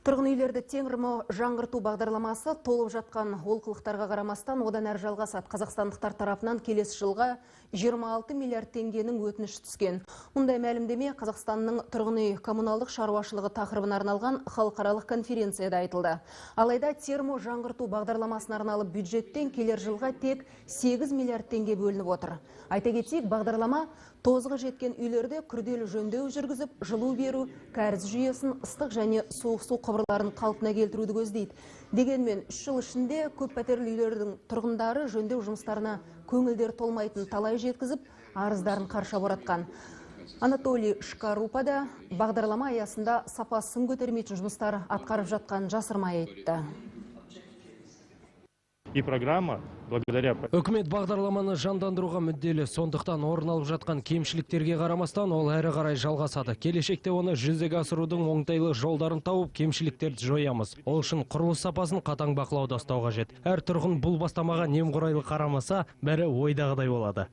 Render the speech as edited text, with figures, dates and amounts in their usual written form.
Тұрғын үйлерді теңірмо жаңғырту бағдарламасы толып жатқан олқылықтарға қарамастан одан әрі жалғасады. Қазақстандықтар тарапынан келесі жылға 26 миллиард теңгенің өтініш түскен. Мұндай мәлімдеме Қазақстанның тұрғын үй коммуналдық шаруашылығы тақырыбына арналған халықаралық конференцияда айтылды. Алайда термо жаңғырту бағдарламасына арналып бюджеттен келер жылға тек 8 миллиард теңге бөлініп отыр. Айта кетейік, бағдарлама тозығы жеткен үйлерде күрделі жөндеу жүргізіп, жылу беру, кәріз жүйесін, ыстық және суық су құбырларын қалпына келтіруді көздейді. Дегенмен 3 жыл ішінде көп пәтерлі үйлердің тұрғындары жөндеу жұмыстарына көңілдер толмайтын талай жеткізіп, арыздарын қарша боратқан. Анатолий Шкарупа да бағдарлама аясында сапасын көтермейтін жұмыстар атқарып жатқан жасырмай айтты. И программа благодаря... Үкімет бағдарламаны жандандыруға мүдделі, сондықтан орын алып жатқан кемшіліктерге қарамастан ол әрі қарай жалғасады. Келешекте оны жүзеге асырудың оңтайлы жолдарын тауып, кемшіліктерді жоямыз. Ол үшін құрылыс сапасын қатаң бақылауда ұстау қажет. Әр тұрғын бұл бастамаға немқұрайлы қарамаса, бәрі ойдағыдай болады.